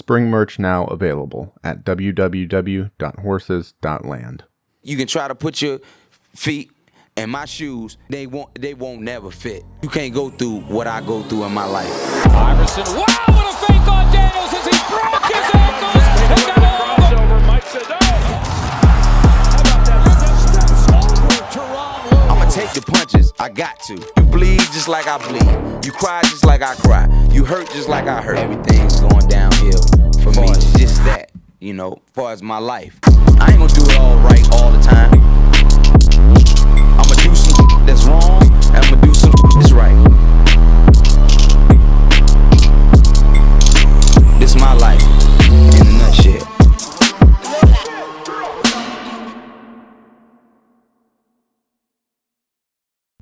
Spring merch now available at www.horses.land. You can try to put your feet in my shoes. They won't never fit. You can't go through what I go through in my life. Iverson, wow, what a fake on Daniels as he broke his ankles and got over. Mike said, no. I'ma take the punches. I got to. You bleed just like I bleed. You cry just like I cry. You hurt just like I hurt. Everything's going downhill for me. It's just that, far as my life. I ain't gonna do it all right all the time. I'ma do some that's wrong, and I'ma do some that's right. This is my life in a nutshell.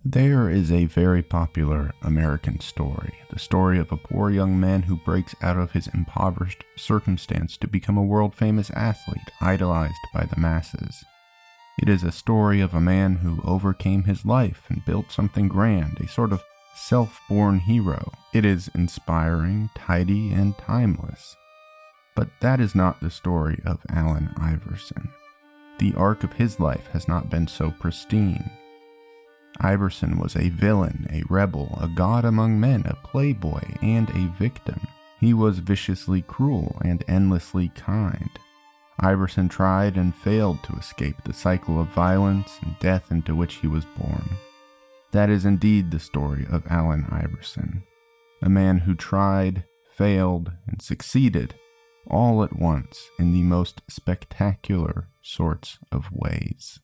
There is a very popular American story, the story of a poor young man who breaks out of his impoverished circumstance to become a world-famous athlete, idolized by the masses. It is a story of a man who overcame his life and built something grand, a sort of self-born hero. It is inspiring, tidy, and timeless. But that is not the story of Allen Iverson. The arc of his life has not been so pristine. Iverson was a villain, a rebel, a god among men, a playboy, and a victim. He was viciously cruel and endlessly kind. Iverson tried and failed to escape the cycle of violence and death into which he was born. That is indeed the story of Allen Iverson, a man who tried, failed, and succeeded all at once in the most spectacular sorts of ways.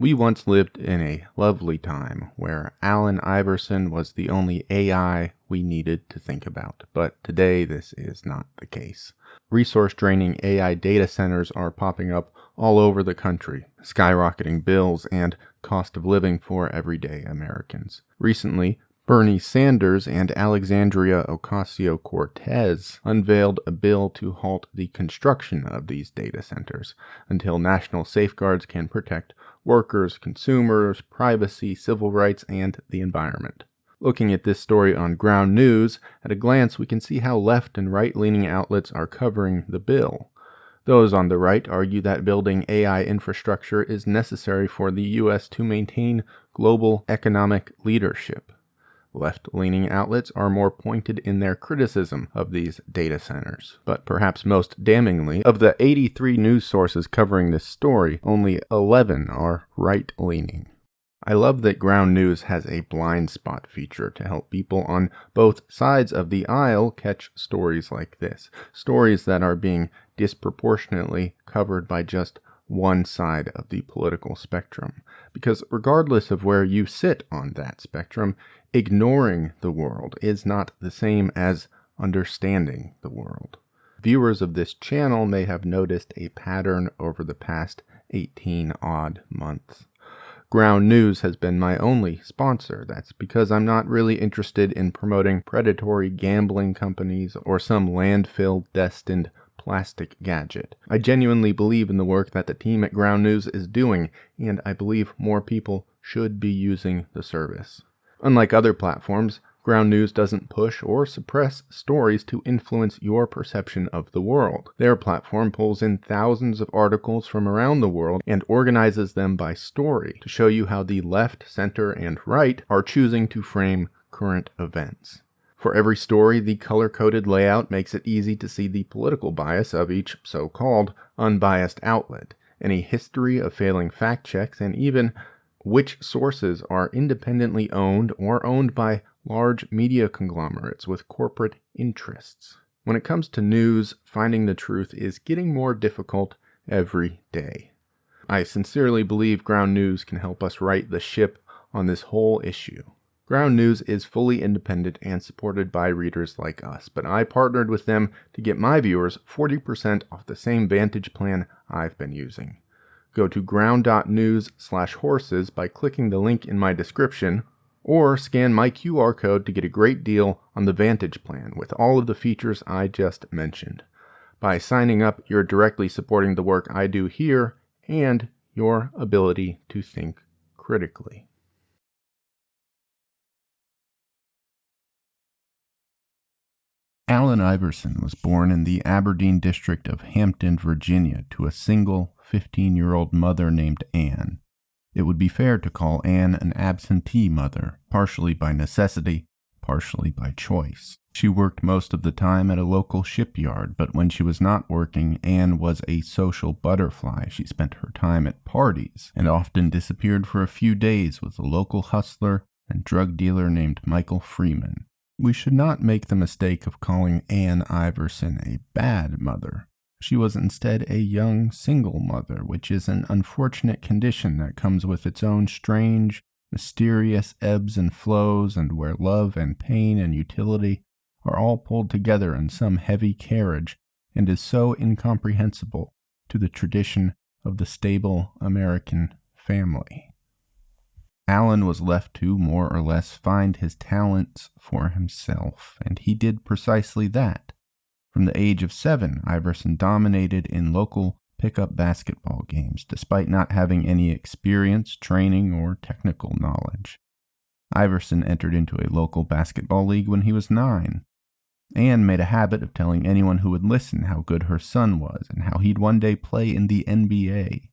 We once lived in a lovely time where Allen Iverson was the only AI we needed to think about, but today this is not the case. Resource-draining AI data centers are popping up all over the country, skyrocketing bills and cost of living for everyday Americans. Recently, Bernie Sanders and Alexandria Ocasio-Cortez unveiled a bill to halt the construction of these data centers until national safeguards can protect workers, consumers, privacy, civil rights, and the environment. Looking at this story on Ground News, at a glance we can see how left and right-leaning outlets are covering the bill. Those on the right argue that building AI infrastructure is necessary for the U.S. to maintain global economic leadership. Left-leaning outlets are more pointed in their criticism of these data centers. But perhaps most damningly, of the 83 news sources covering this story, only 11 are right-leaning. I love that Ground News has a blind spot feature to help people on both sides of the aisle catch stories like this. Stories that are being disproportionately covered by just one side of the political spectrum. Because regardless of where you sit on that spectrum, ignoring the world is not the same as understanding the world. Viewers of this channel may have noticed a pattern over the past 18-odd months. Ground News has been my only sponsor. That's because I'm not really interested in promoting predatory gambling companies or some landfill-destined plastic gadget. I genuinely believe in the work that the team at Ground News is doing, and I believe more people should be using the service. Unlike other platforms, Ground News doesn't push or suppress stories to influence your perception of the world. Their platform pulls in thousands of articles from around the world and organizes them by story to show you how the left, center, and right are choosing to frame current events. For every story, the color-coded layout makes it easy to see the political bias of each so-called unbiased outlet, any history of failing fact checks, and even which sources are independently owned or owned by large media conglomerates with corporate interests. When it comes to news, finding the truth is getting more difficult every day. I sincerely believe Ground News can help us right the ship on this whole issue. Ground News is fully independent and supported by readers like us, but I partnered with them to get my viewers 40% off the same Vantage plan I've been using. Go to ground.news/horses by clicking the link in my description, or scan my QR code to get a great deal on the Vantage plan with all of the features I just mentioned. By signing up, you're directly supporting the work I do here and your ability to think critically. Allen Iverson was born in the Aberdeen district of Hampton, Virginia, to a single 15-year-old mother named Anne. It would be fair to call Anne an absentee mother, partially by necessity, partially by choice. She worked most of the time at a local shipyard, but when she was not working, Anne was a social butterfly. She spent her time at parties and often disappeared for a few days with a local hustler and drug dealer named Michael Freeman. We should not make the mistake of calling Anne Iverson a bad mother. She was instead a young single mother, which is an unfortunate condition that comes with its own strange, mysterious ebbs and flows, and where love and pain and utility are all pulled together in some heavy carriage, and is so incomprehensible to the tradition of the stable American family. Allen was left to more or less find his talents for himself, and he did precisely that. From the age of 7, Iverson dominated in local pickup basketball games, despite not having any experience, training, or technical knowledge. Iverson entered into a local basketball league when he was 9. Anne made a habit of telling anyone who would listen how good her son was and how he'd one day play in the NBA.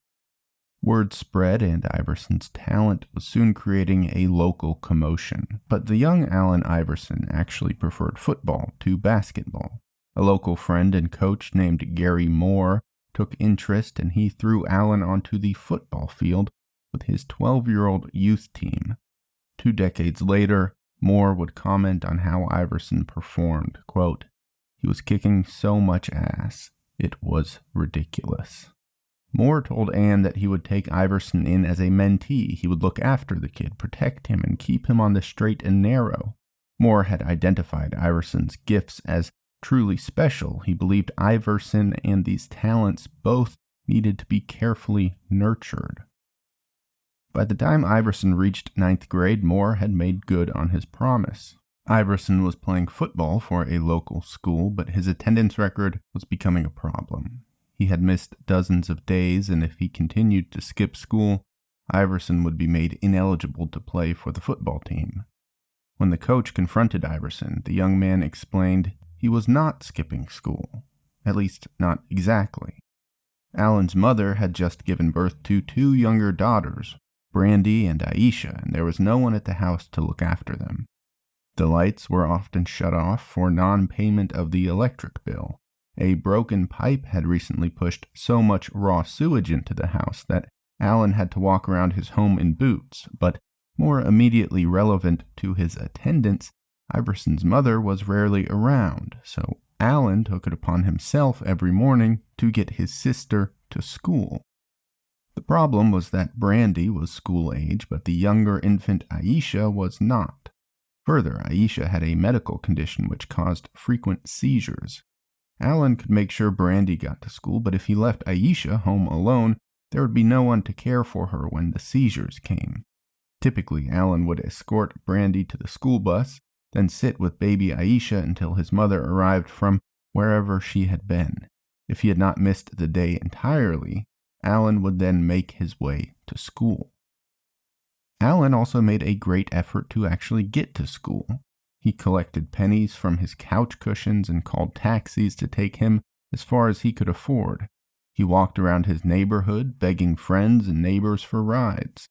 Word spread, and Iverson's talent was soon creating a local commotion. But the young Allen Iverson actually preferred football to basketball. A local friend and coach named Gary Moore took interest, and he threw Allen onto the football field with his 12-year-old youth team. 2 decades later, Moore would comment on how Iverson performed. Quote, "He was kicking so much ass. It was ridiculous." Moore told Anne that he would take Iverson in as a mentee. He would look after the kid, protect him, and keep him on the straight and narrow. Moore had identified Iverson's gifts as truly special. He believed Iverson and these talents both needed to be carefully nurtured. By the time Iverson reached 9th grade, Moore had made good on his promise. Iverson was playing football for a local school, but his attendance record was becoming a problem. He had missed dozens of days, and if he continued to skip school, Iverson would be made ineligible to play for the football team. When the coach confronted Iverson, the young man explained he was not skipping school, at least not exactly. Allen's mother had just given birth to 2 younger daughters, Brandy and Aisha, and there was no one at the house to look after them. The lights were often shut off for non-payment of the electric bill. A broken pipe had recently pushed so much raw sewage into the house that Allen had to walk around his home in boots, but more immediately relevant to his attendance, Iverson's mother was rarely around, so Allen took it upon himself every morning to get his sister to school. The problem was that Brandy was school age, but the younger infant Aisha was not. Further, Aisha had a medical condition which caused frequent seizures. Allen could make sure Brandy got to school, but if he left Aisha home alone, there would be no one to care for her when the seizures came. Typically, Allen would escort Brandy to the school bus, then sit with baby Aisha until his mother arrived from wherever she had been. If he had not missed the day entirely, Allen would then make his way to school. Allen also made a great effort to actually get to school. He collected pennies from his couch cushions and called taxis to take him as far as he could afford. He walked around his neighborhood, begging friends and neighbors for rides.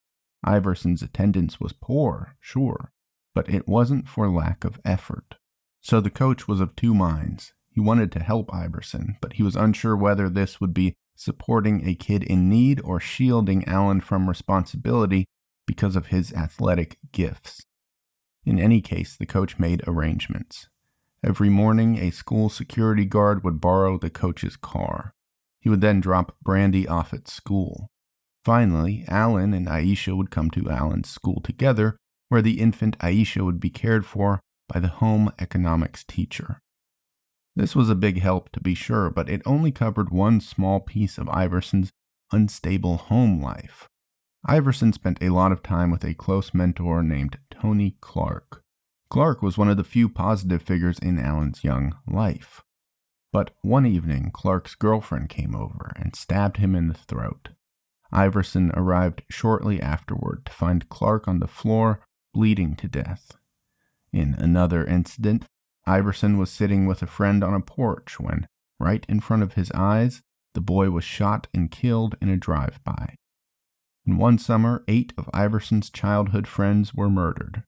Iverson's attendance was poor, sure, but it wasn't for lack of effort. So the coach was of 2 minds. He wanted to help Iverson, but he was unsure whether this would be supporting a kid in need or shielding Allen from responsibility because of his athletic gifts. In any case, the coach made arrangements. Every morning, a school security guard would borrow the coach's car. He would then drop Brandy off at school. Finally, Allen and Aisha would come to Allen's school together, where the infant Aisha would be cared for by the home economics teacher. This was a big help, to be sure, but it only covered one small piece of Iverson's unstable home life. Iverson spent a lot of time with a close mentor named Tony Clark. Clark was one of the few positive figures in Allen's young life. But one evening, Clark's girlfriend came over and stabbed him in the throat. Iverson arrived shortly afterward to find Clark on the floor, bleeding to death. In another incident, Iverson was sitting with a friend on a porch when, right in front of his eyes, the boy was shot and killed in a drive-by. In one summer, 8 of Iverson's childhood friends were murdered.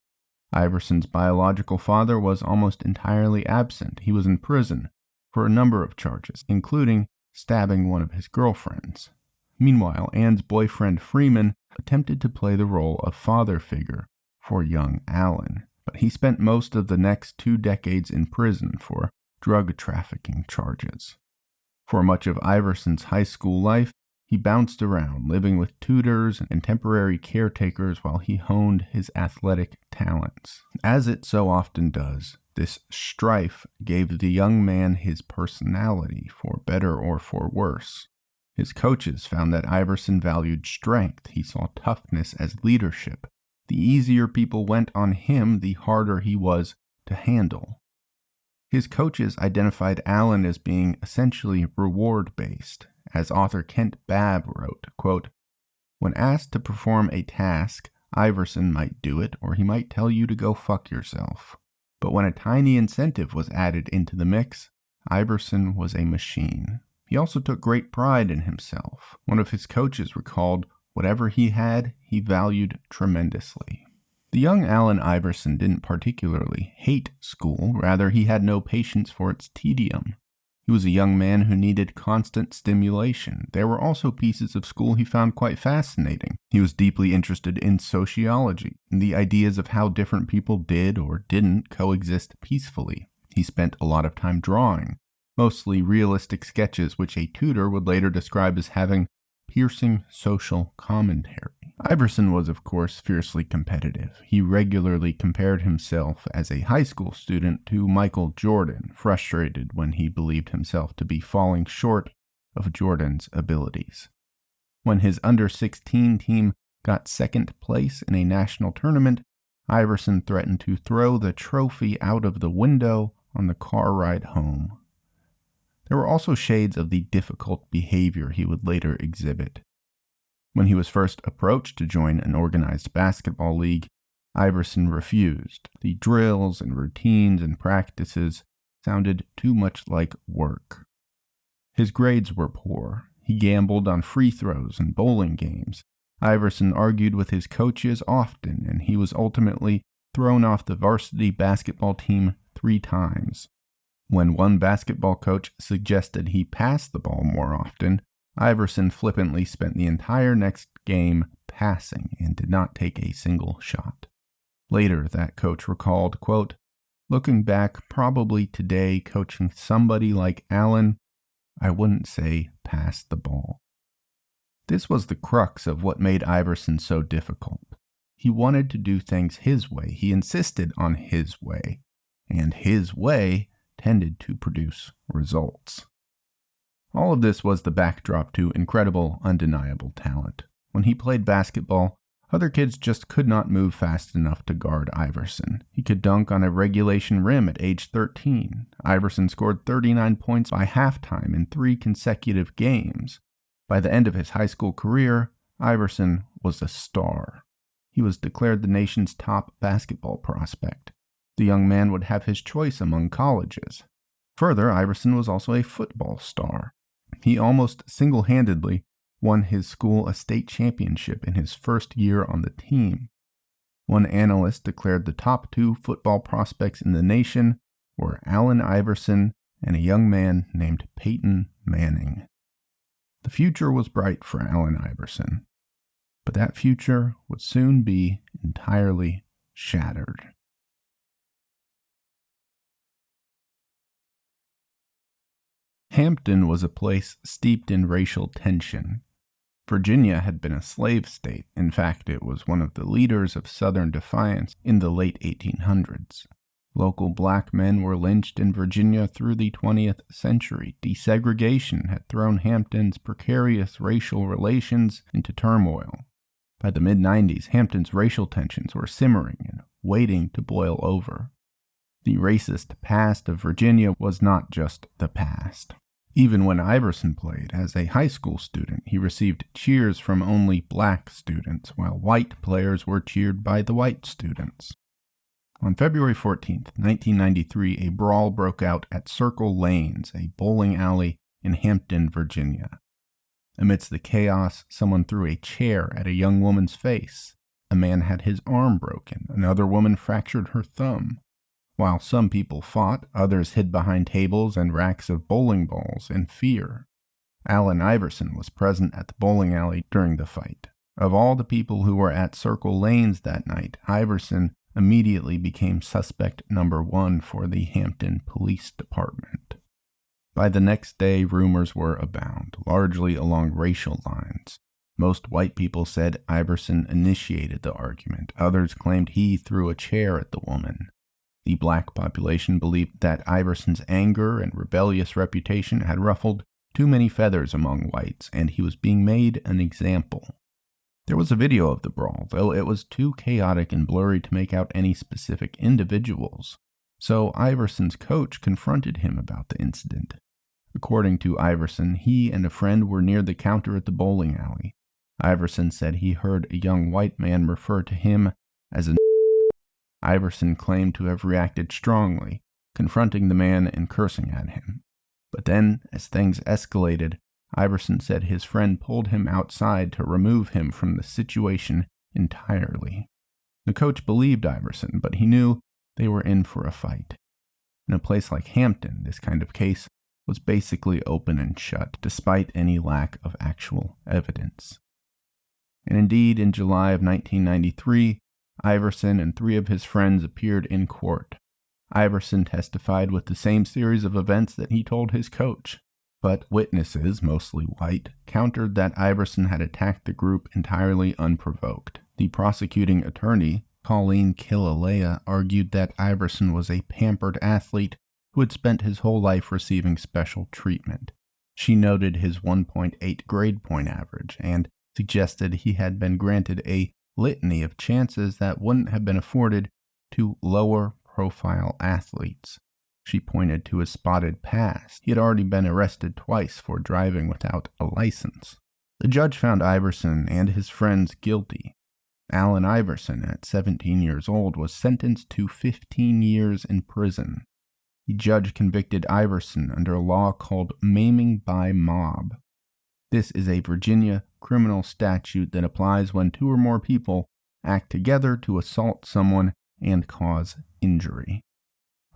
Iverson's biological father was almost entirely absent. He was in prison for a number of charges, including stabbing one of his girlfriends. Meanwhile, Ann's boyfriend Freeman attempted to play the role of father figure for young Allen, but he spent most of the next 2 decades in prison for drug trafficking charges. For much of Iverson's high school life, he bounced around, living with tutors and temporary caretakers while he honed his athletic talents. As it so often does, this strife gave the young man his personality, for better or for worse. His coaches found that Iverson valued strength. He saw toughness as leadership. The easier people went on him, the harder he was to handle. His coaches identified Allen as being essentially reward-based. As author Kent Babb wrote, quote, "When asked to perform a task, Iverson might do it, or he might tell you to go fuck yourself. But when a tiny incentive was added into the mix, Iverson was a machine." He also took great pride in himself. One of his coaches recalled, whatever he had, he valued tremendously. The young Allen Iverson didn't particularly hate school, rather he had no patience for its tedium. He was a young man who needed constant stimulation. There were also pieces of school he found quite fascinating. He was deeply interested in sociology, and the ideas of how different people did or didn't coexist peacefully. He spent a lot of time drawing, mostly realistic sketches which a tutor would later describe as having piercing social commentary. Iverson was, of course, fiercely competitive. He regularly compared himself as a high school student to Michael Jordan, frustrated when he believed himself to be falling short of Jordan's abilities. When his under-16 team got second place in a national tournament, Iverson threatened to throw the trophy out of the window on the car ride home. There were also shades of the difficult behavior he would later exhibit. When he was first approached to join an organized basketball league, Iverson refused. The drills and routines and practices sounded too much like work. His grades were poor. He gambled on free throws and bowling games. Iverson argued with his coaches often, and he was ultimately thrown off the varsity basketball team 3 times. When one basketball coach suggested he pass the ball more often, Iverson flippantly spent the entire next game passing and did not take a single shot. Later, that coach recalled, quote, "Looking back, probably today, coaching somebody like Allen, I wouldn't say pass the ball." This was the crux of what made Iverson so difficult. He wanted to do things his way. He insisted on his way, and his way tended to produce results. All of this was the backdrop to incredible, undeniable talent. When he played basketball, other kids just could not move fast enough to guard Iverson. He could dunk on a regulation rim at age 13. Iverson scored 39 points by halftime in 3 consecutive games. By the end of his high school career, Iverson was a star. He was declared the nation's top basketball prospect. The young man would have his choice among colleges. Further, Iverson was also a football star. He almost single-handedly won his school a state championship in his first year on the team. One analyst declared the top 2 football prospects in the nation were Allen Iverson and a young man named Peyton Manning. The future was bright for Allen Iverson, but that future would soon be entirely shattered. Hampton was a place steeped in racial tension. Virginia had been a slave state. In fact, it was one of the leaders of Southern defiance in the late 1800s. Local black men were lynched in Virginia through the 20th century. Desegregation had thrown Hampton's precarious racial relations into turmoil. By the mid-90s, Hampton's racial tensions were simmering and waiting to boil over. The racist past of Virginia was not just the past. Even when Iverson played as a high school student, he received cheers from only black students, while white players were cheered by the white students. On February 14, 1993, a brawl broke out at Circle Lanes, a bowling alley in Hampton, Virginia. Amidst the chaos, someone threw a chair at a young woman's face. A man had his arm broken. Another woman fractured her thumb. While some people fought, others hid behind tables and racks of bowling balls in fear. Allen Iverson was present at the bowling alley during the fight. Of all the people who were at Circle Lanes that night, Iverson immediately became suspect number 1 for the Hampton Police Department. By the next day, rumors were abound, largely along racial lines. Most white people said Iverson initiated the argument. Others claimed he threw a chair at the woman. The black population believed that Iverson's anger and rebellious reputation had ruffled too many feathers among whites, and he was being made an example. There was a video of the brawl, though it was too chaotic and blurry to make out any specific individuals, so Iverson's coach confronted him about the incident. According to Iverson, he and a friend were near the counter at the bowling alley. Iverson said he heard a young white man refer to him as a Iverson claimed to have reacted strongly, confronting the man and cursing at him. But then, as things escalated, Iverson said his friend pulled him outside to remove him from the situation entirely. The coach believed Iverson, but he knew they were in for a fight. In a place like Hampton, this kind of case was basically open and shut, despite any lack of actual evidence. And indeed, in July of 1993, Iverson and 3 of his friends appeared in court. Iverson testified with the same series of events that he told his coach, but witnesses, mostly white, countered that Iverson had attacked the group entirely unprovoked. The prosecuting attorney, Colleen Killalea, argued that Iverson was a pampered athlete who had spent his whole life receiving special treatment. She noted his 1.8 grade point average and suggested he had been granted a litany of chances that wouldn't have been afforded to lower-profile athletes. She pointed to his spotted past. He had already been arrested twice for driving without a license. The judge found Iverson and his friends guilty. Allen Iverson, at 17 years old, was sentenced to 15 years in prison. The judge convicted Iverson under a law called maiming by mob. This is a Virginia criminal statute that applies when 2 or more people act together to assault someone and cause injury.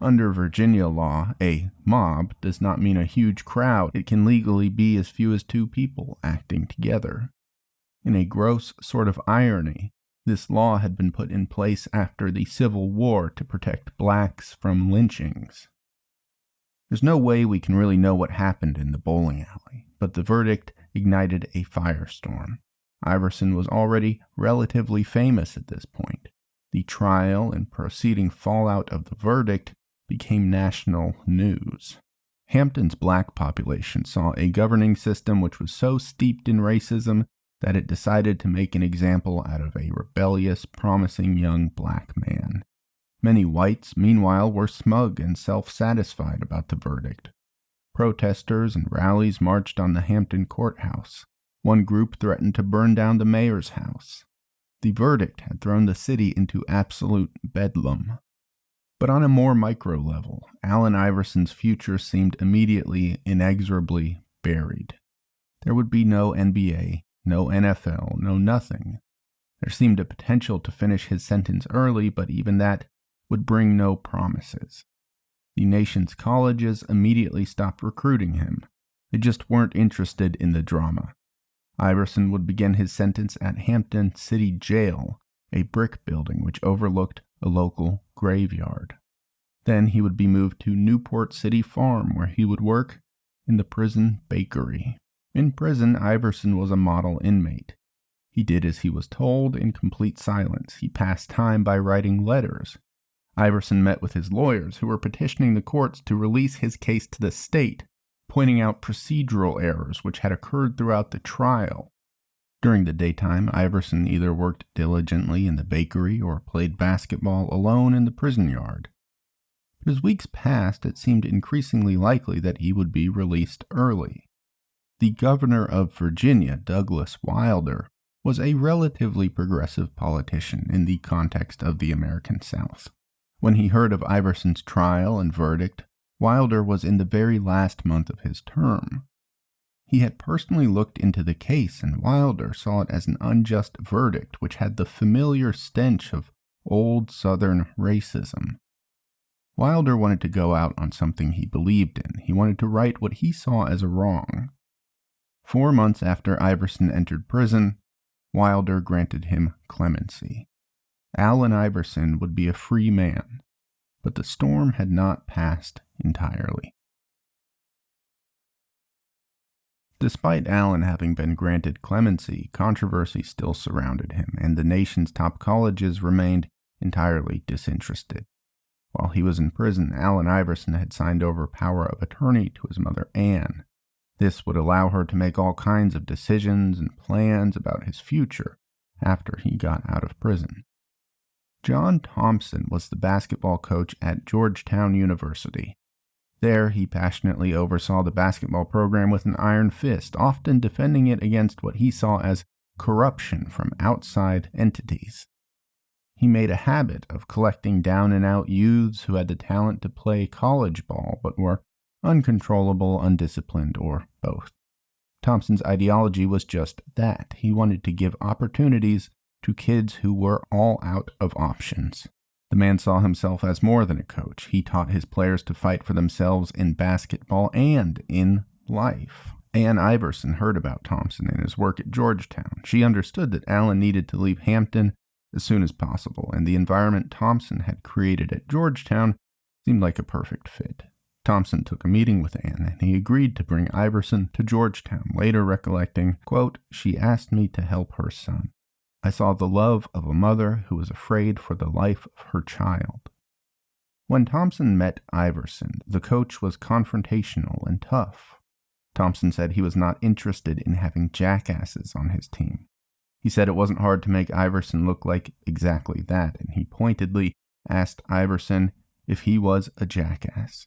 Under Virginia law, a mob does not mean a huge crowd. It can legally be as few as 2 people acting together. In a gross sort of irony, this law had been put in place after the Civil War to protect blacks from lynchings. There's no way we can really know what happened in the bowling alley, but the verdict ignited a firestorm. Iverson was already relatively famous at this point. The trial and proceeding fallout of the verdict became national news. Hampton's black population saw a governing system which was so steeped in racism that it decided to make an example out of a rebellious, promising young black man. Many whites, meanwhile, were smug and self-satisfied about the verdict. Protesters and rallies marched on the Hampton courthouse. One group threatened to burn down the mayor's house. The verdict had thrown the city into absolute bedlam. But on a more micro level, Allen Iverson's future seemed immediately, inexorably buried. There would be no NBA, no NFL, no nothing. There seemed a potential to finish his sentence early, but even that would bring no promises. The nation's colleges immediately stopped recruiting him. They just weren't interested in the drama. Iverson would begin his sentence at Hampton City Jail, a brick building which overlooked a local graveyard. Then he would be moved to Newport City Farm, where he would work in the prison bakery. In prison, Iverson was a model inmate. He did as he was told in complete silence. He passed time by writing letters. Iverson met with his lawyers, who were petitioning the courts to release his case to the state, pointing out procedural errors which had occurred throughout the trial. During the daytime, Iverson either worked diligently in the bakery or played basketball alone in the prison yard. But as weeks passed, it seemed increasingly likely that he would be released early. The governor of Virginia, Douglas Wilder, was a relatively progressive politician in the context of the American South. When he heard of Iverson's trial and verdict, Wilder was in the very last month of his term. He had personally looked into the case, and Wilder saw it as an unjust verdict which had the familiar stench of old Southern racism. Wilder wanted to go out on something he believed in. He wanted to right what he saw as a wrong. 4 months after Iverson entered prison, Wilder granted him clemency. Allen Iverson would be a free man, but the storm had not passed entirely. Despite Allen having been granted clemency, controversy still surrounded him, and the nation's top colleges remained entirely disinterested. While he was in prison, Allen Iverson had signed over power of attorney to his mother, Anne. This would allow her to make all kinds of decisions and plans about his future after he got out of prison. John Thompson was the basketball coach at Georgetown University. There, he passionately oversaw the basketball program with an iron fist, often defending it against what he saw as corruption from outside entities. He made a habit of collecting down-and-out youths who had the talent to play college ball but were uncontrollable, undisciplined, or both. Thompson's ideology was just that. He wanted to give opportunities to kids who were all out of options. The man saw himself as more than a coach. He taught his players to fight for themselves in basketball and in life. Ann Iverson heard about Thompson and his work at Georgetown. She understood that Allen needed to leave Hampton as soon as possible, and the environment Thompson had created at Georgetown seemed like a perfect fit. Thompson took a meeting with Ann, and he agreed to bring Iverson to Georgetown, later recollecting, quote, "She asked me to help her son. I saw the love of a mother who was afraid for the life of her child." When Thompson met Iverson, the coach was confrontational and tough. Thompson said he was not interested in having jackasses on his team. He said it wasn't hard to make Iverson look like exactly that, and he pointedly asked Iverson if he was a jackass.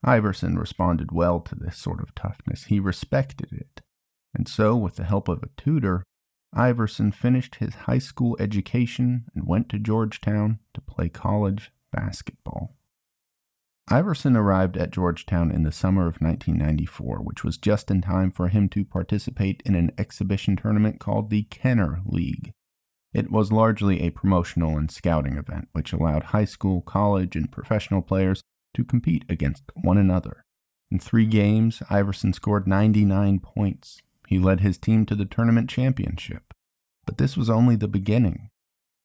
Iverson responded well to this sort of toughness. He respected it. And so, with the help of a tutor, Iverson finished his high school education and went to Georgetown to play college basketball. Iverson arrived at Georgetown in the summer of 1994, which was just in time for him to participate in an exhibition tournament called the Kenner League. It was largely a promotional and scouting event, which allowed high school, college, and professional players to compete against one another. In 3 games, Iverson scored 99 points. He led his team to the tournament championship. But this was only the beginning.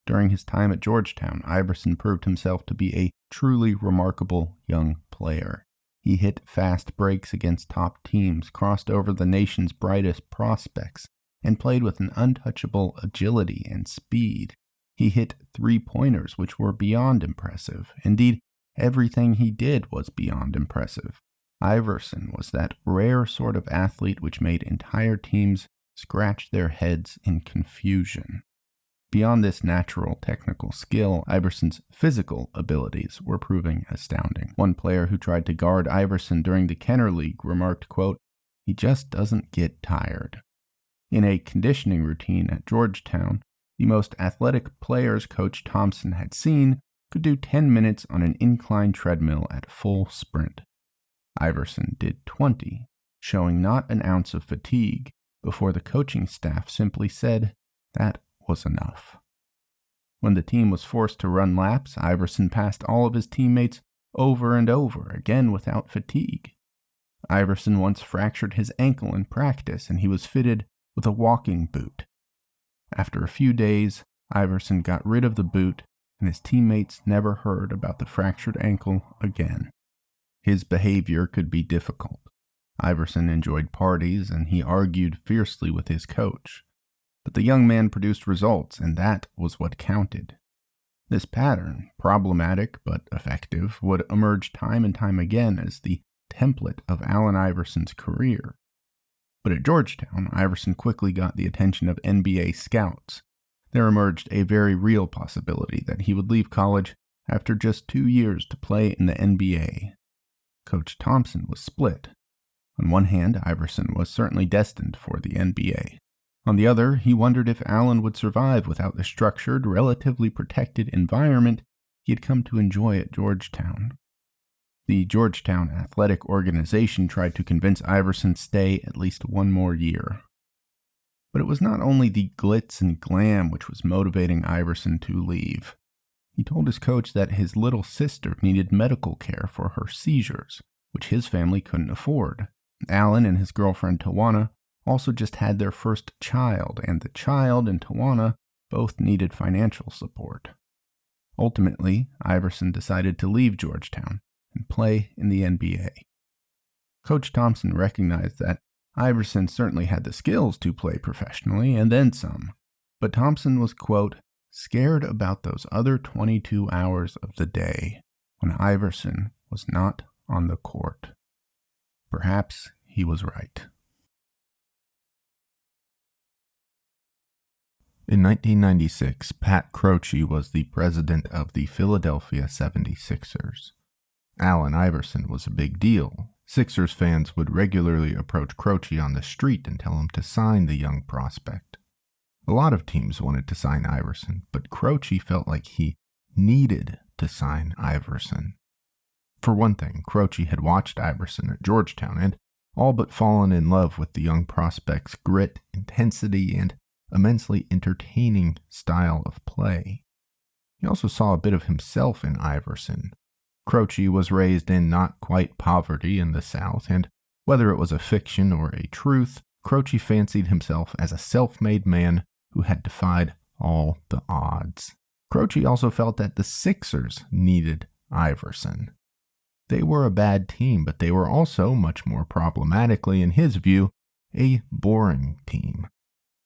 During his time at Georgetown, Iverson proved himself to be a truly remarkable young player. He hit fast breaks against top teams, crossed over the nation's brightest prospects, and played with an untouchable agility and speed. He hit 3-pointers, which were beyond impressive. Indeed, everything he did was beyond impressive. Iverson was that rare sort of athlete which made entire teams scratch their heads in confusion. Beyond this natural technical skill, Iverson's physical abilities were proving astounding. One player who tried to guard Iverson during the Kenner League remarked, quote, "He just doesn't get tired." In a conditioning routine at Georgetown, the most athletic players Coach Thompson had seen could do 10 minutes on an incline treadmill at full sprint. Iverson did 20, showing not an ounce of fatigue, before the coaching staff simply said that was enough. When the team was forced to run laps, Iverson passed all of his teammates over and over, again without fatigue. Iverson once fractured his ankle in practice, and he was fitted with a walking boot. After a few days, Iverson got rid of the boot, and his teammates never heard about the fractured ankle again. His behavior could be difficult. Iverson enjoyed parties, and he argued fiercely with his coach. But the young man produced results, and that was what counted. This pattern, problematic but effective, would emerge time and time again as the template of Allen Iverson's career. But at Georgetown, Iverson quickly got the attention of NBA scouts. There emerged a very real possibility that he would leave college after just 2 years to play in the NBA. Coach Thompson was split. On one hand, Iverson was certainly destined for the NBA. On the other, he wondered if Allen would survive without the structured, relatively protected environment he had come to enjoy at Georgetown. The Georgetown athletic organization tried to convince Iverson to stay at least one more year. But it was not only the glitz and glam which was motivating Iverson to leave. He told his coach that his little sister needed medical care for her seizures, which his family couldn't afford. Allen and his girlfriend Tawana also just had their first child, and the child and Tawana both needed financial support. Ultimately, Iverson decided to leave Georgetown and play in the NBA. Coach Thompson recognized that Iverson certainly had the skills to play professionally, and then some, but Thompson was, quote, scared about those other 22 hours of the day when Iverson was not on the court. Perhaps he was right. In 1996, Pat Croce was the president of the Philadelphia 76ers. Allen Iverson was a big deal. Sixers fans would regularly approach Croce on the street and tell him to sign the young prospect. A lot of teams wanted to sign Iverson, but Croce felt like he needed to sign Iverson. For one thing, Croce had watched Iverson at Georgetown and all but fallen in love with the young prospect's grit, intensity, and immensely entertaining style of play. He also saw a bit of himself in Iverson. Croce was raised in not quite poverty in the South, and whether it was a fiction or a truth, Croce fancied himself as a self-made man who had defied all the odds. Croce also felt that the Sixers needed Iverson. They were a bad team, but they were also, much more problematically in his view, a boring team.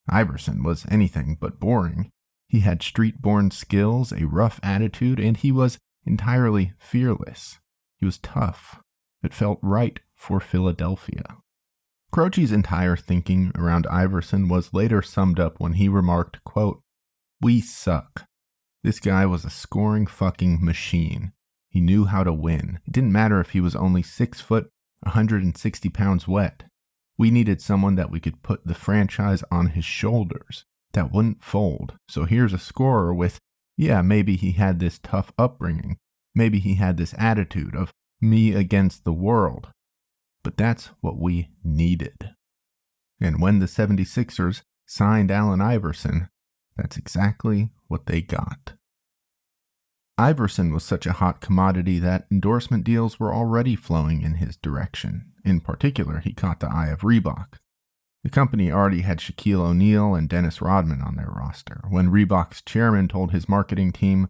Iverson was anything but boring. He had street-born skills, a rough attitude, and he was entirely fearless. He was tough. It felt right for Philadelphia. Croce's entire thinking around Iverson was later summed up when he remarked, quote, "We suck. This guy was a scoring fucking machine. He knew how to win. It didn't matter if he was only 6 foot, 160 pounds wet. We needed someone that we could put the franchise on his shoulders, that wouldn't fold. So here's a scorer with, yeah, maybe he had this tough upbringing. Maybe he had this attitude of me against the world. But that's what we needed." And when the 76ers signed Allen Iverson, that's exactly what they got. Iverson was such a hot commodity that endorsement deals were already flowing in his direction. In particular, he caught the eye of Reebok. The company already had Shaquille O'Neal and Dennis Rodman on their roster. When Reebok's chairman told his marketing team,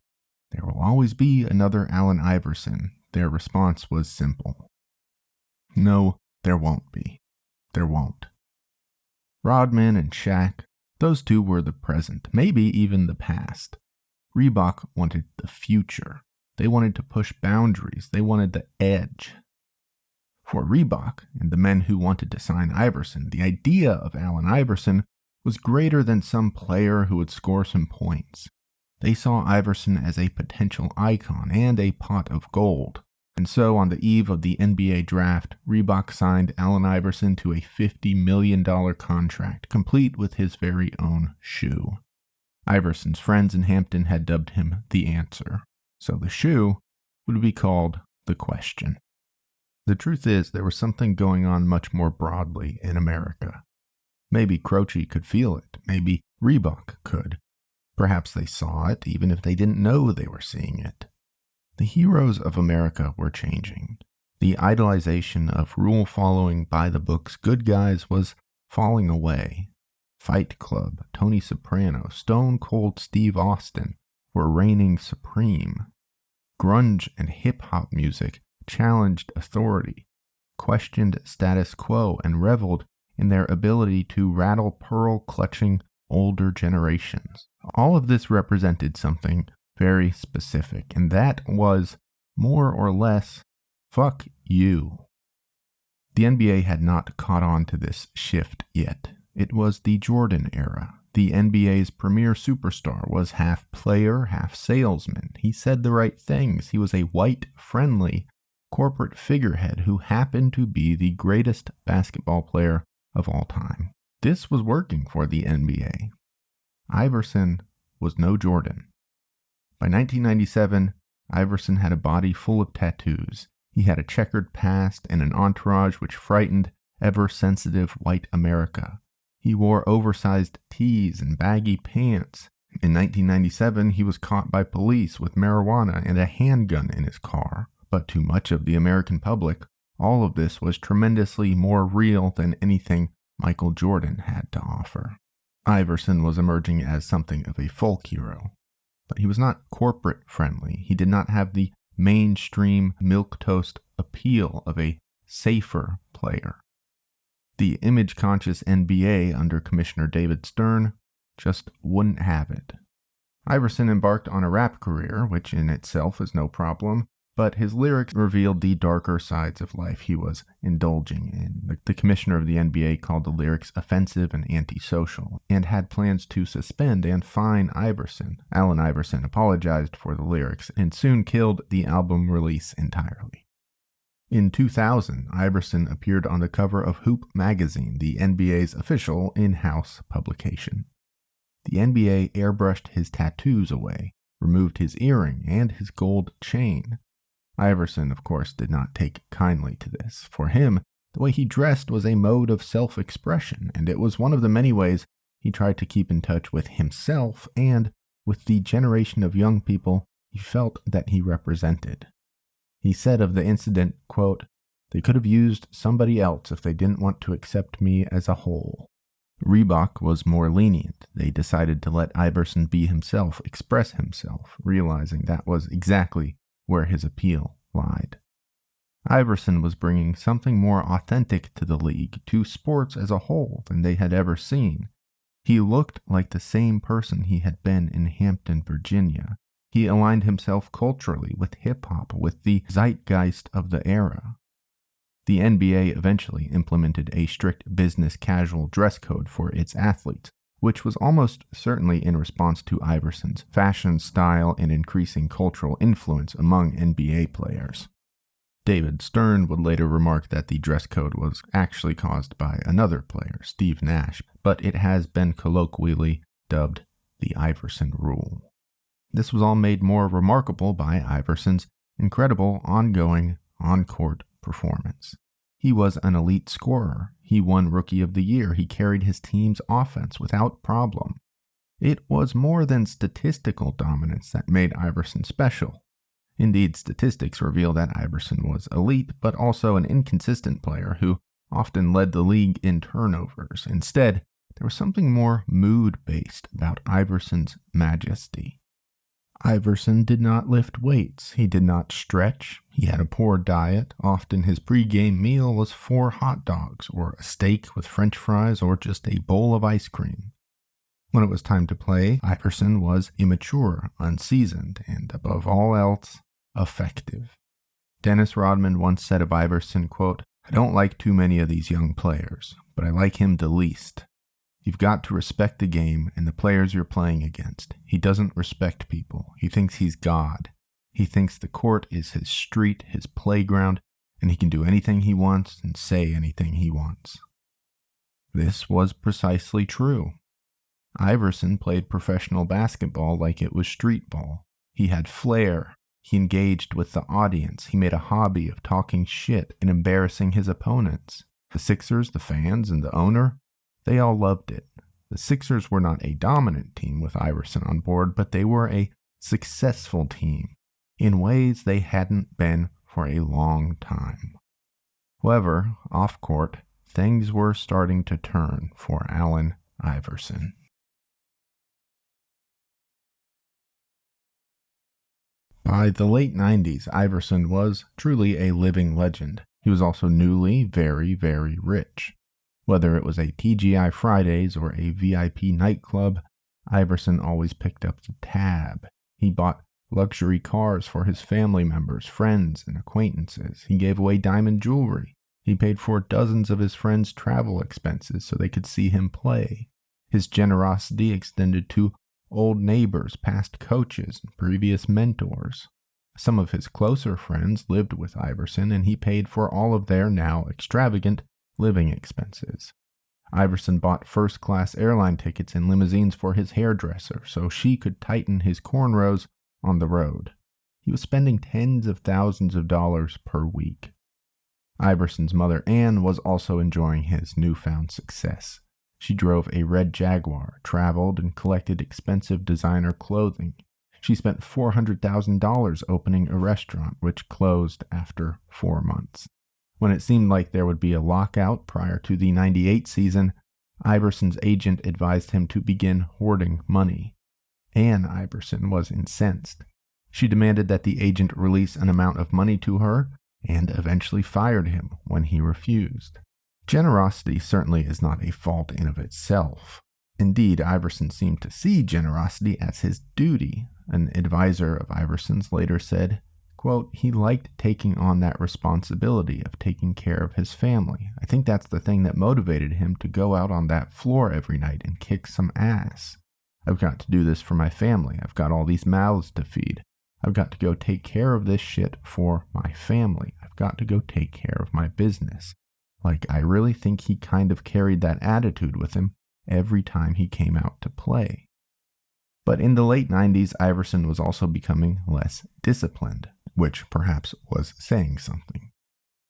"There will always be another Allen Iverson," their response was simple. No, there won't be. There won't. Rodman and Shaq, those two were the present, maybe even the past. Reebok wanted the future. They wanted to push boundaries. They wanted the edge. For Reebok and the men who wanted to sign Iverson, the idea of Allen Iverson was greater than some player who would score some points. They saw Iverson as a potential icon and a pot of gold. And so, on the eve of the NBA draft, Reebok signed Allen Iverson to a $50 million contract, complete with his very own shoe. Iverson's friends in Hampton had dubbed him the answer, so the shoe would be called the question. The truth is, there was something going on much more broadly in America. Maybe Croce could feel it, maybe Reebok could. Perhaps they saw it, even if they didn't know they were seeing it. The heroes of America were changing. The idolization of rule-following, by-the-books good guys was falling away. Fight Club, Tony Soprano, Stone Cold Steve Austin were reigning supreme. Grunge and hip-hop music challenged authority, questioned status quo, and reveled in their ability to rattle pearl-clutching older generations. All of this represented something very specific, and that was, more or less, fuck you. The NBA had not caught on to this shift yet. It was the Jordan era. The NBA's premier superstar was half player, half salesman. He said the right things. He was a white, friendly, corporate figurehead who happened to be the greatest basketball player of all time. This was working for the NBA. Iverson was no Jordan. By 1997, Iverson had a body full of tattoos. He had a checkered past and an entourage which frightened ever-sensitive white America. He wore oversized tees and baggy pants. In 1997, he was caught by police with marijuana and a handgun in his car. But to much of the American public, all of this was tremendously more real than anything Michael Jordan had to offer. Iverson was emerging as something of a folk hero, but he was not corporate friendly. He did not have the mainstream milquetoast appeal of a safer player. The image-conscious NBA under Commissioner David Stern just wouldn't have it. Iverson embarked on a rap career, which in itself is no problem, but his lyrics revealed the darker sides of life he was indulging in. The commissioner of the NBA called the lyrics offensive and antisocial, and had plans to suspend and fine Iverson. Allen Iverson apologized for the lyrics and soon killed the album release entirely. In 2000, Iverson appeared on the cover of Hoop magazine, the NBA's official in-house publication. The NBA airbrushed his tattoos away, removed his earring and his gold chain. Iverson, of course, did not take kindly to this. For him, the way he dressed was a mode of self-expression, and it was one of the many ways he tried to keep in touch with himself and with the generation of young people he felt that he represented. He said of the incident, quote, "They could have used somebody else if they didn't want to accept me as a whole." Reebok was more lenient. They decided to let Iverson be himself, express himself, realizing that was exactly where his appeal lied. Iverson was bringing something more authentic to the league, to sports as a whole, than they had ever seen. He looked like the same person he had been in Hampton, Virginia. He aligned himself culturally with hip-hop, with the zeitgeist of the era. The NBA eventually implemented a strict business casual dress code for its athletes, which was almost certainly in response to Iverson's fashion style and increasing cultural influence among NBA players. David Stern would later remark that the dress code was actually caused by another player, Steve Nash, but it has been colloquially dubbed the Iverson Rule. This was all made more remarkable by Iverson's incredible ongoing on-court performance. He was an elite scorer. He won Rookie of the Year. He carried his team's offense without problem. It was more than statistical dominance that made Iverson special. Indeed, statistics reveal that Iverson was elite, but also an inconsistent player who often led the league in turnovers. Instead, there was something more mood-based about Iverson's majesty. Iverson did not lift weights. He did not stretch. He had a poor diet. Often his pregame meal was 4 hot dogs, or a steak with French fries, or just a bowl of ice cream. When it was time to play, Iverson was immature, unseasoned, and above all else, effective. Dennis Rodman once said of Iverson, quote, "I don't like too many of these young players, but I like him the least. You've got to respect the game and the players you're playing against. He doesn't respect people. He thinks he's God. He thinks the court is his street, his playground, and he can do anything he wants and say anything he wants." This was precisely true. Iverson played professional basketball like it was street ball. He had flair. He engaged with the audience. He made a hobby of talking shit and embarrassing his opponents. The Sixers, the fans, and the owner, they all loved it. The Sixers were not a dominant team with Iverson on board, but they were a successful team in ways they hadn't been for a long time. However, off-court, things were starting to turn for Allen Iverson. By the late 90s, Iverson was truly a living legend. He was also newly very, very rich. Whether it was a TGI Fridays or a VIP nightclub, Iverson always picked up the tab. He bought luxury cars for his family members, friends, and acquaintances. He gave away diamond jewelry. He paid for dozens of his friends' travel expenses so they could see him play. His generosity extended to old neighbors, past coaches, and previous mentors. Some of his closer friends lived with Iverson, and he paid for all of their now extravagant living expenses. Iverson bought first-class airline tickets and limousines for his hairdresser so she could tighten his cornrows on the road. He was spending tens of thousands of dollars per week. Iverson's mother, Ann, was also enjoying his newfound success. She drove a red Jaguar, traveled, and collected expensive designer clothing. She spent $400,000 opening a restaurant, which closed after 4 months. When it seemed like there would be a lockout prior to the '98 season, Iverson's agent advised him to begin hoarding money. Ann Iverson was incensed. She demanded that the agent release an amount of money to her and eventually fired him when he refused. Generosity certainly is not a fault in of itself. Indeed, Iverson seemed to see generosity as his duty. An advisor of Iverson's later said, quote, "He liked taking on that responsibility of taking care of his family. I think that's the thing that motivated him to go out on that floor every night and kick some ass. I've got to do this for my family. I've got all these mouths to feed. I've got to go take care of this shit for my family. I've got to go take care of my business." Like, I really think he kind of carried that attitude with him every time he came out to play. But in the late 90s, Iverson was also becoming less disciplined, which perhaps was saying something.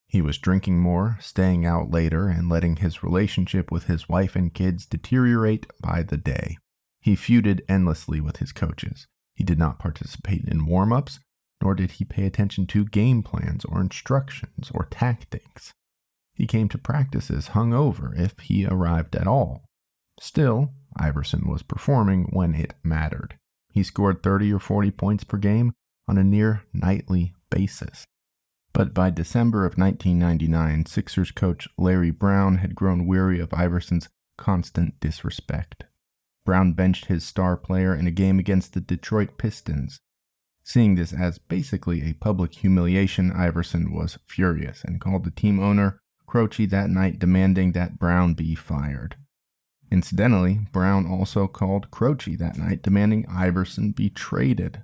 He was drinking more, staying out later, and letting his relationship with his wife and kids deteriorate by the day. He feuded endlessly with his coaches. He did not participate in warm-ups, nor did he pay attention to game plans or instructions or tactics. He came to practices hungover if he arrived at all. Still, Iverson was performing when it mattered. He scored 30 or 40 points per game on a near nightly basis. But by December of 1999, Sixers coach Larry Brown had grown weary of Iverson's constant disrespect. Brown benched his star player in a game against the Detroit Pistons. Seeing this as basically a public humiliation, Iverson was furious and called the team owner Croce that night, demanding that Brown be fired. Incidentally, Brown also called Croce that night, demanding Iverson be traded.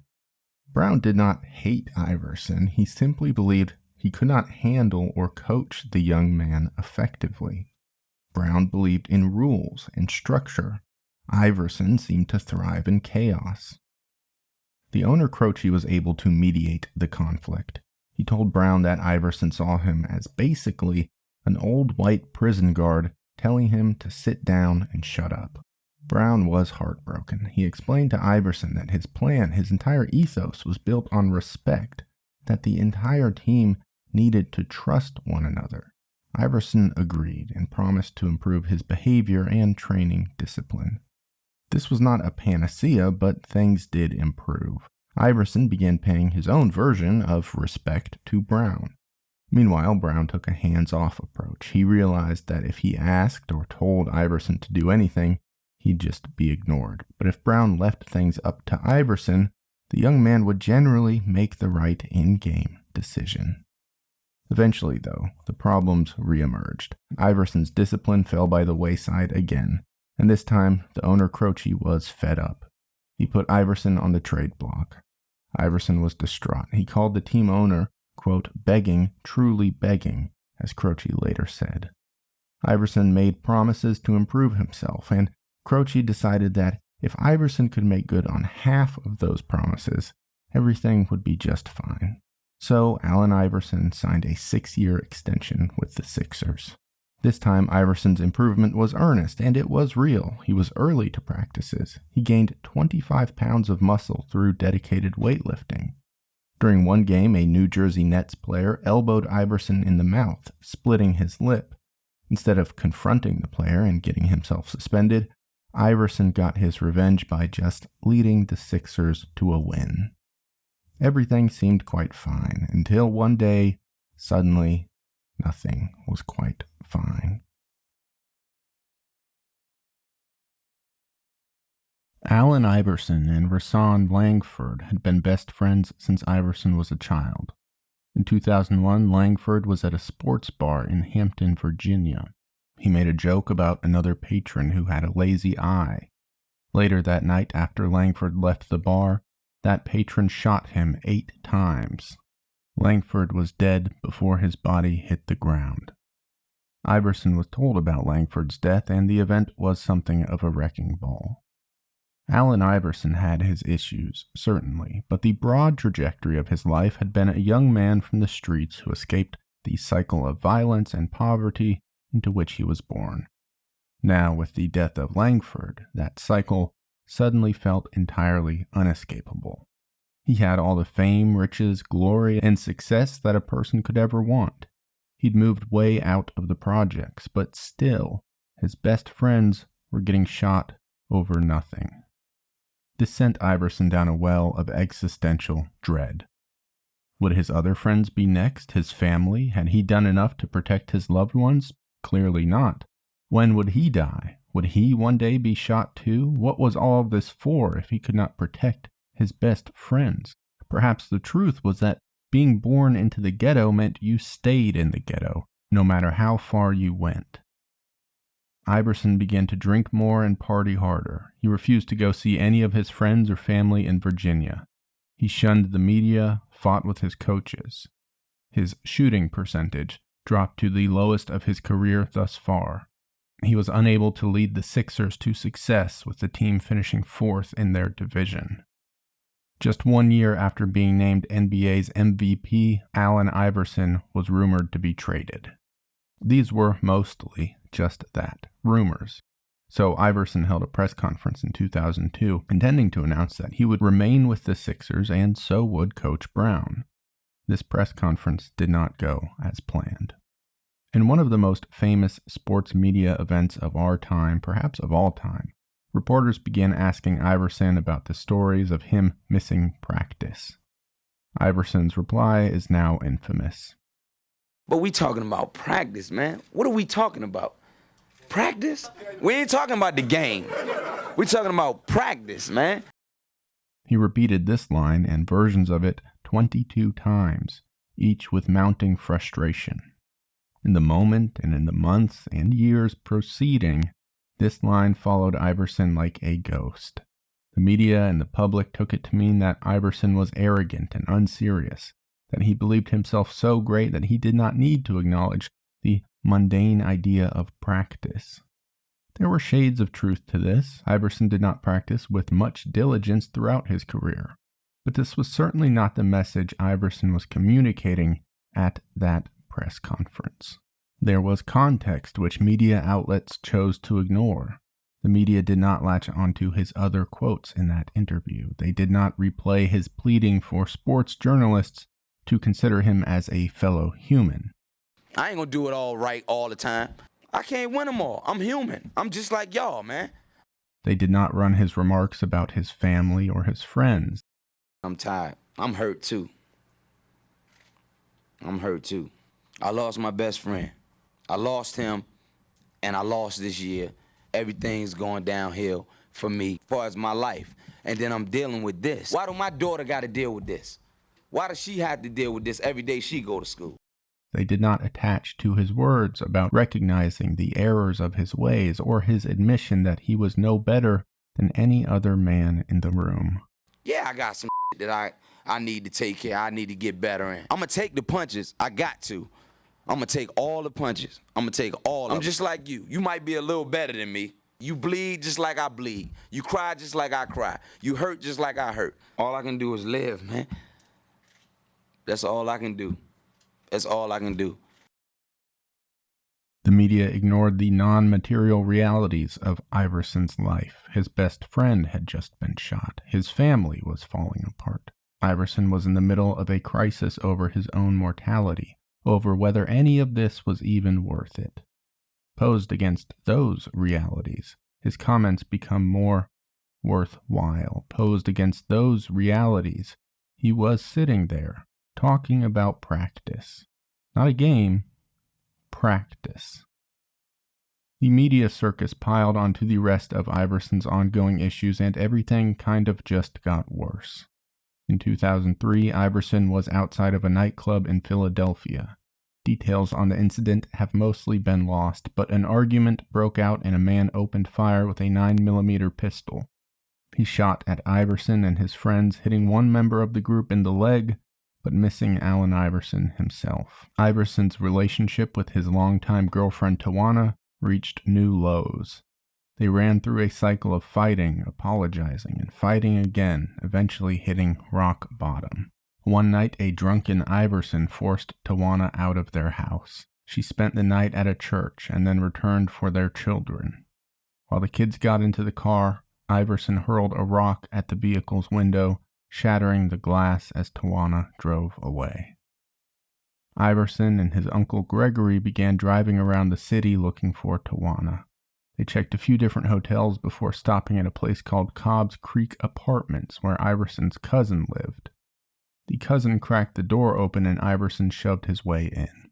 Brown did not hate Iverson. He simply believed he could not handle or coach the young man effectively. Brown believed in rules and structure. Iverson seemed to thrive in chaos. The owner Croce was able to mediate the conflict. He told Brown that Iverson saw him as basically an old white prison guard telling him to sit down and shut up. Brown was heartbroken. He explained to Iverson that his plan, his entire ethos, was built on respect, that the entire team needed to trust one another. Iverson agreed and promised to improve his behavior and training discipline. This was not a panacea, but things did improve. Iverson began paying his own version of respect to Brown. Meanwhile, Brown took a hands-off approach. He realized that if he asked or told Iverson to do anything, he'd just be ignored. But if Brown left things up to Iverson, the young man would generally make the right in-game decision. Eventually, though, the problems reemerged. Iverson's discipline fell by the wayside again, and this time the owner Croce was fed up. He put Iverson on the trade block. Iverson was distraught. He called the team owner, quote, begging, truly begging, as Croce later said. Iverson made promises to improve himself, and Croce decided that if Iverson could make good on half of those promises, everything would be just fine. So Allen Iverson signed a 6-year extension with the Sixers. This time, Iverson's improvement was earnest, and it was real. He was early to practices. He gained 25 pounds of muscle through dedicated weightlifting. During one game, a New Jersey Nets player elbowed Iverson in the mouth, splitting his lip. Instead of confronting the player and getting himself suspended, Iverson got his revenge by just leading the Sixers to a win. Everything seemed quite fine, until one day, suddenly, nothing was quite fine. Allen Iverson and Rashawn Langford had been best friends since Iverson was a child. In 2001, Langford was at a sports bar in Hampton, Virginia. He made a joke about another patron who had a lazy eye. Later that night, after Langford left the bar, that patron shot him 8 times. Langford was dead before his body hit the ground. Iverson was told about Langford's death, and the event was something of a wrecking ball. Allen Iverson had his issues, certainly, but the broad trajectory of his life had been a young man from the streets who escaped the cycle of violence and poverty into which he was born. Now, with the death of Langford, that cycle suddenly felt entirely unescapable. He had all the fame, riches, glory, and success that a person could ever want. He'd moved way out of the projects, but still, his best friends were getting shot over nothing. This sent Iverson down a well of existential dread. Would his other friends be next? His family? Had he done enough to protect his loved ones? Clearly not. When would he die? Would he one day be shot too? What was all of this for if he could not protect his best friends? Perhaps the truth was that being born into the ghetto meant you stayed in the ghetto, no matter how far you went. Iverson began to drink more and party harder. He refused to go see any of his friends or family in Virginia. He shunned the media, fought with his coaches. His shooting percentage dropped to the lowest of his career thus far. He was unable to lead the Sixers to success, with the team finishing fourth in their division. Just 1 year after being named NBA's MVP, Allen Iverson was rumored to be traded. These were mostly just that, rumors. So Iverson held a press conference in 2002, intending to announce that he would remain with the Sixers, and so would Coach Brown. This press conference did not go as planned. In one of the most famous sports media events of our time, perhaps of all time, reporters began asking Iverson about the stories of him missing practice. Iverson's reply is now infamous. But we talking about practice, man. What are we talking about? Practice? We ain't talking about the game. We're talking about practice, man. He repeated this line and versions of it 22 times, each with mounting frustration. In the moment and in the months and years preceding, this line followed Iverson like a ghost. The media and the public took it to mean that Iverson was arrogant and unserious, that he believed himself so great that he did not need to acknowledge the mundane idea of practice. There were shades of truth to this. Iverson did not practice with much diligence throughout his career, but this was certainly not the message Iverson was communicating at that press conference. There was context which media outlets chose to ignore. The media did not latch onto his other quotes in that interview. They did not replay his pleading for sports journalists to consider him as a fellow human. I ain't gonna do it all right all the time. I can't win them all. I'm human. I'm just like y'all, man. They did not run his remarks about his family or his friends. I'm tired. I'm hurt too. I lost my best friend. I lost him, and I lost this year. Everything's going downhill for me as far as my life. And then I'm dealing with this. Why do my daughter got to deal with this? Why does she have to deal with this every day she go to school? They did not attach to his words about recognizing the errors of his ways or his admission that he was no better than any other man in the room. Yeah, I got some that I need to take care. I need to get better in. I'm going to take the punches. I got to. I'm going to take all the punches. I'm going to take all of them. I'm just like you. You might be a little better than me. You bleed just like I bleed. You cry just like I cry. You hurt just like I hurt. All I can do is live, man. That's all I can do. That's all I can do. The media ignored the non-material realities of Iverson's life. His best friend had just been shot. His family was falling apart. Iverson was in the middle of a crisis over his own mortality, over whether any of this was even worth it. Posed against those realities, his comments become more worthwhile. Posed against those realities, he was sitting there, talking about practice. Not a game, practice. The media circus piled onto the rest of Iverson's ongoing issues, and everything kind of just got worse. In 2003, Iverson was outside of a nightclub in Philadelphia. Details on the incident have mostly been lost, but an argument broke out and a man opened fire with a 9mm pistol. He shot at Iverson and his friends, hitting one member of the group in the leg, but missing Allen Iverson himself. Iverson's relationship with his longtime girlfriend Tawana reached new lows. They ran through a cycle of fighting, apologizing, and fighting again, eventually hitting rock bottom. One night, a drunken Iverson forced Tawana out of their house. She spent the night at a church and then returned for their children. While the kids got into the car, Iverson hurled a rock at the vehicle's window, shattering the glass as Tawana drove away. Iverson and his uncle Gregory began driving around the city looking for Tawana. They checked a few different hotels before stopping at a place called Cobb's Creek Apartments, where Iverson's cousin lived. The cousin cracked the door open and Iverson shoved his way in.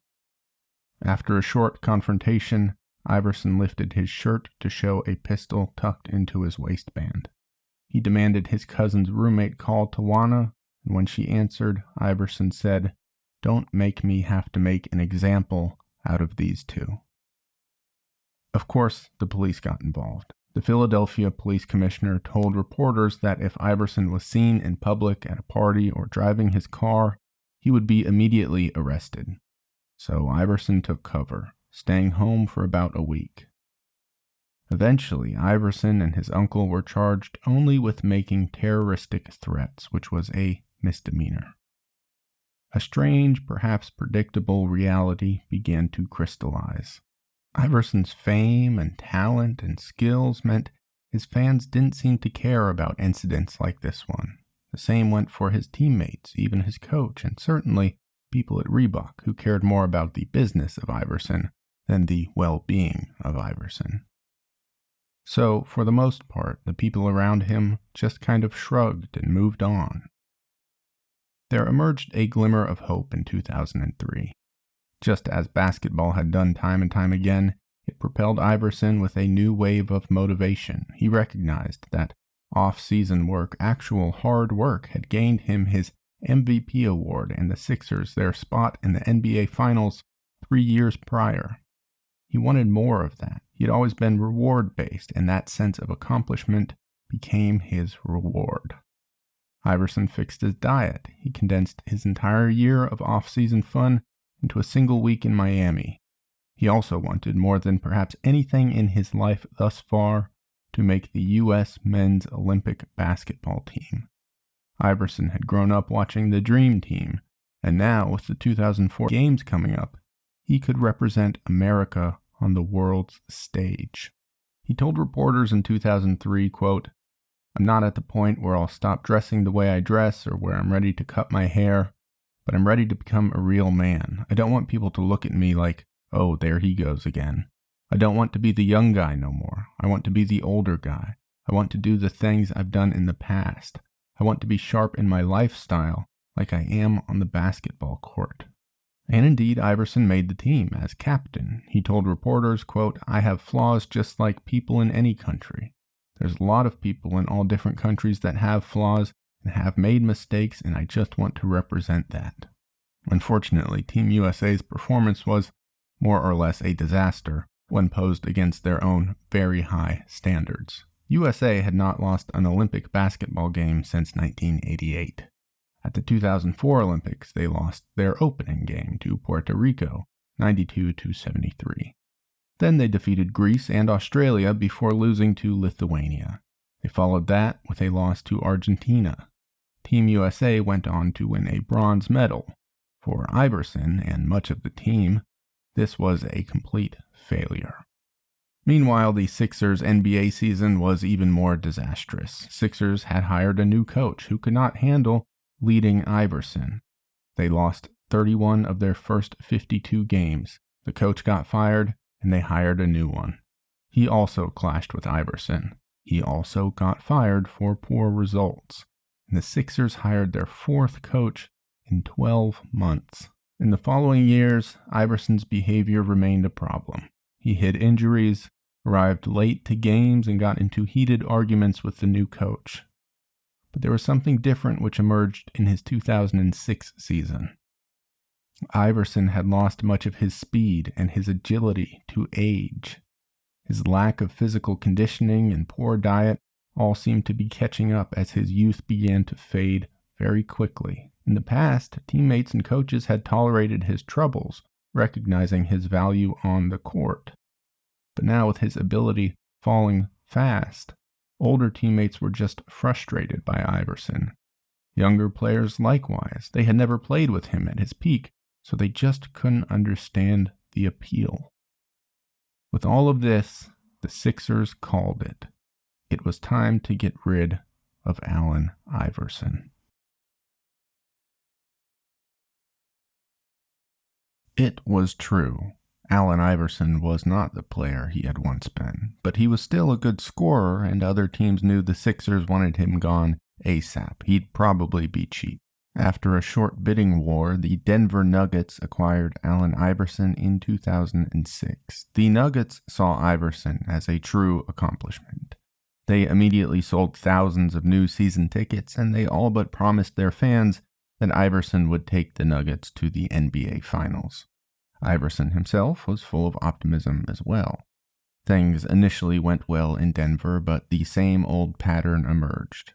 After a short confrontation, Iverson lifted his shirt to show a pistol tucked into his waistband. He demanded his cousin's roommate call Tawana, and when she answered, Iverson said, "Don't make me have to make an example out of these two." Of course, the police got involved. The Philadelphia police commissioner told reporters that if Iverson was seen in public at a party or driving his car, he would be immediately arrested. So Iverson took cover, staying home for about a week. Eventually, Iverson and his uncle were charged only with making terroristic threats, which was a misdemeanor. A strange, perhaps predictable reality began to crystallize. Iverson's fame and talent and skills meant his fans didn't seem to care about incidents like this one. The same went for his teammates, even his coach, and certainly people at Reebok who cared more about the business of Iverson than the well-being of Iverson. So, for the most part, the people around him just kind of shrugged and moved on. There emerged a glimmer of hope in 2003. Just as basketball had done time and time again, it propelled Iverson with a new wave of motivation. He recognized that off-season work, actual hard work, had gained him his MVP award and the Sixers their spot in the NBA Finals 3 years prior. He wanted more of that. He had always been reward-based, and that sense of accomplishment became his reward. Iverson fixed his diet. He condensed his entire year of off-season fun into a single week in Miami. He also wanted, more than perhaps anything in his life thus far, to make the U.S. men's Olympic basketball team. Iverson had grown up watching the Dream Team, and now, with the 2004 Games coming up, he could represent America on the world's stage. He told reporters in 2003, quote, "I'm not at the point where I'll stop dressing the way I dress or where I'm ready to cut my hair, but I'm ready to become a real man. I don't want people to look at me like, oh, there he goes again. I don't want to be the young guy no more. I want to be the older guy. I want to do the things I've done in the past. I want to be sharp in my lifestyle like I am on the basketball court." And indeed, Iverson made the team as captain. He told reporters, quote, "I have flaws just like people in any country. There's a lot of people in all different countries that have flaws and have made mistakes, and I just want to represent that." Unfortunately, Team USA's performance was more or less a disaster when posed against their own very high standards. USA had not lost an Olympic basketball game since 1988. At the 2004 Olympics, they lost their opening game to Puerto Rico, 92-73. Then they defeated Greece and Australia before losing to Lithuania. They followed that with a loss to Argentina. Team USA went on to win a bronze medal. For Iverson and much of the team, this was a complete failure. Meanwhile, the Sixers' NBA season was even more disastrous. Sixers had hired a new coach who could not handle leading Iverson. They lost 31 of their first 52 games. The coach got fired, and they hired a new one. He also clashed with Iverson. He also got fired for poor results. And the Sixers hired their fourth coach in 12 months. In the following years, Iverson's behavior remained a problem. He hid injuries, arrived late to games, and got into heated arguments with the new coach. But there was something different which emerged in his 2006 season. Iverson had lost much of his speed and his agility to age. His lack of physical conditioning and poor diet all seemed to be catching up as his youth began to fade very quickly. In the past, teammates and coaches had tolerated his troubles, recognizing his value on the court. But now, with his ability falling fast. Older teammates were just frustrated by Iverson. Younger players likewise. They had never played with him at his peak, so they just couldn't understand the appeal. With all of this, the Sixers called it. It was time to get rid of Allen Iverson. It was true. Allen Iverson was not the player he had once been, but he was still a good scorer, and other teams knew the Sixers wanted him gone ASAP. He'd probably be cheap. After a short bidding war, the Denver Nuggets acquired Allen Iverson in 2006. The Nuggets saw Iverson as a true accomplishment. They immediately sold thousands of new season tickets, and they all but promised their fans that Iverson would take the Nuggets to the NBA Finals. Iverson himself was full of optimism as well. Things initially went well in Denver, but the same old pattern emerged.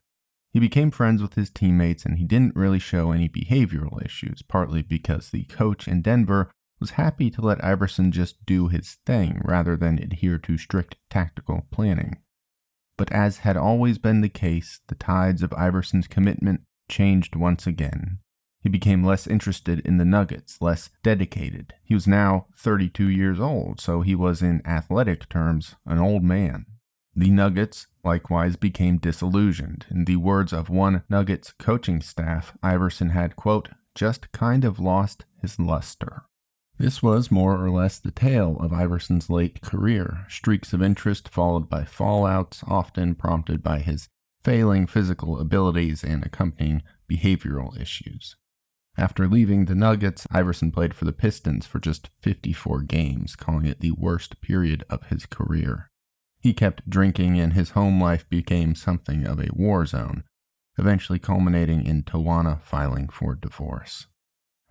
He became friends with his teammates, and he didn't really show any behavioral issues, partly because the coach in Denver was happy to let Iverson just do his thing rather than adhere to strict tactical planning. But as had always been the case, the tides of Iverson's commitment changed once again. He became less interested in the Nuggets, less dedicated. He was now 32 years old, so he was in athletic terms an old man. The Nuggets likewise became disillusioned. In the words of one Nuggets coaching staff, Iverson had, quote, just kind of lost his luster. This was more or less the tale of Iverson's late career, streaks of interest followed by fallouts, often prompted by his failing physical abilities and accompanying behavioral issues. After leaving the Nuggets, Iverson played for the Pistons for just 54 games, calling it the worst period of his career. He kept drinking, and his home life became something of a war zone, eventually culminating in Tawana filing for divorce.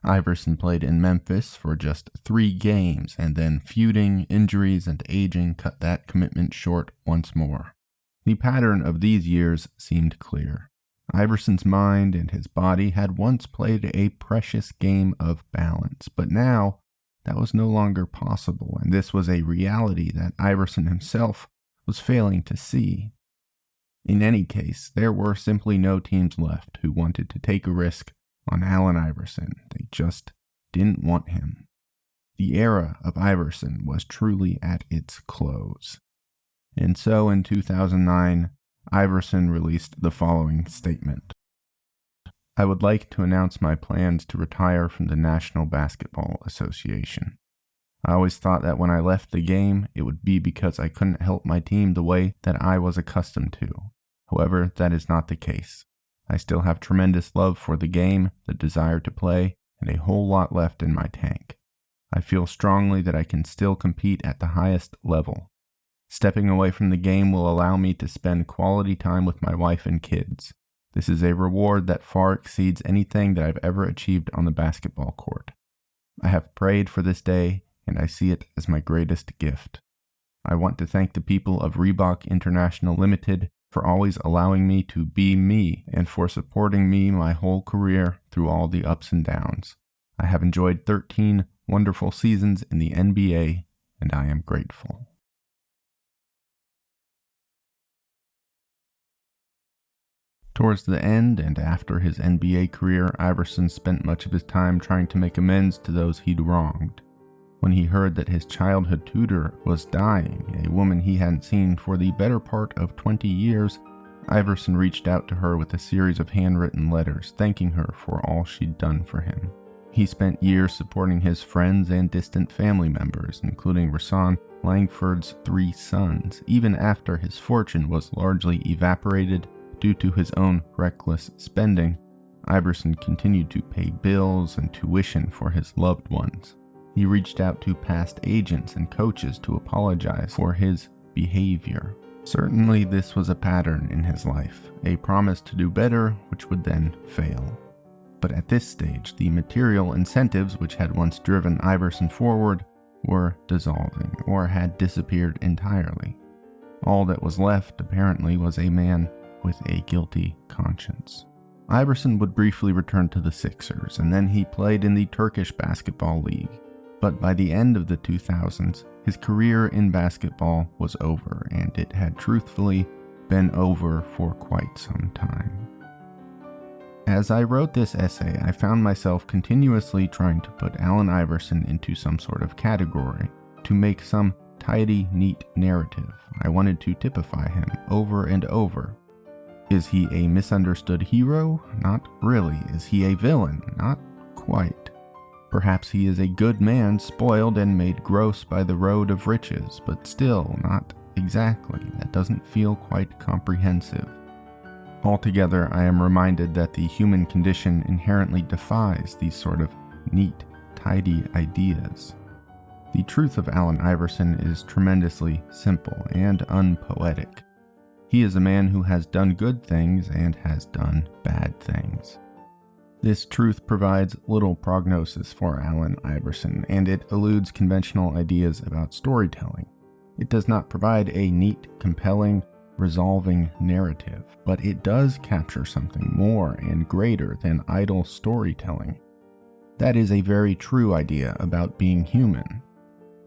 Iverson played in Memphis for just 3 games, and then feuding, injuries, and aging cut that commitment short once more. The pattern of these years seemed clear. Iverson's mind and his body had once played a precious game of balance, but now that was no longer possible, and this was a reality that Iverson himself was failing to see. In any case, there were simply no teams left who wanted to take a risk on Allen Iverson. They just didn't want him. The era of Iverson was truly at its close. And so in 2009, Iverson released the following statement. I would like to announce my plans to retire from the National Basketball Association. I always thought that when I left the game, it would be because I couldn't help my team the way that I was accustomed to. However, that is not the case. I still have tremendous love for the game, the desire to play, and a whole lot left in my tank. I feel strongly that I can still compete at the highest level. Stepping away from the game will allow me to spend quality time with my wife and kids. This is a reward that far exceeds anything that I've ever achieved on the basketball court. I have prayed for this day, and I see it as my greatest gift. I want to thank the people of Reebok International Limited for always allowing me to be me and for supporting me my whole career through all the ups and downs. I have enjoyed 13 wonderful seasons in the NBA, and I am grateful. Towards the end and after his NBA career, Iverson spent much of his time trying to make amends to those he'd wronged. When he heard that his childhood tutor was dying, a woman he hadn't seen for the better part of 20 years, Iverson reached out to her with a series of handwritten letters thanking her for all she'd done for him. He spent years supporting his friends and distant family members, including Rahsaan Langford's 3 sons, even after his fortune was largely evaporated due to his own reckless spending. Iverson continued to pay bills and tuition for his loved ones. He reached out to past agents and coaches to apologize for his behavior. Certainly this was a pattern in his life, a promise to do better which would then fail. But at this stage, the material incentives which had once driven Iverson forward were dissolving or had disappeared entirely. All that was left, apparently, was a man with a guilty conscience. Iverson would briefly return to the Sixers, and then he played in the Turkish Basketball League. But by the end of the 2000s, his career in basketball was over, and it had truthfully been over for quite some time. As I wrote this essay, I found myself continuously trying to put Allen Iverson into some sort of category, to make some tidy, neat narrative. I wanted to typify him over and over. Is he a misunderstood hero? Not really. Is he a villain? Not quite. Perhaps he is a good man spoiled and made gross by the road of riches, but still not exactly. That doesn't feel quite comprehensive. Altogether, I am reminded that the human condition inherently defies these sort of neat, tidy ideas. The truth of Allen Iverson is tremendously simple and unpoetic. He is a man who has done good things and has done bad things. This truth provides little prognosis for Allen Iverson, and it eludes conventional ideas about storytelling. It does not provide a neat, compelling, resolving narrative, but it does capture something more and greater than idle storytelling. That is a very true idea about being human.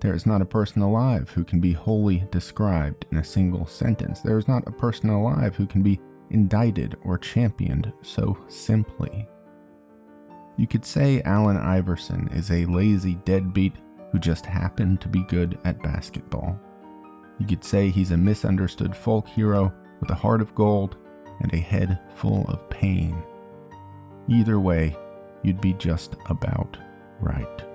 There is not a person alive who can be wholly described in a single sentence. There is not a person alive who can be indicted or championed so simply. You could say Allen Iverson is a lazy deadbeat who just happened to be good at basketball. You could say he's a misunderstood folk hero with a heart of gold and a head full of pain. Either way, you'd be just about right.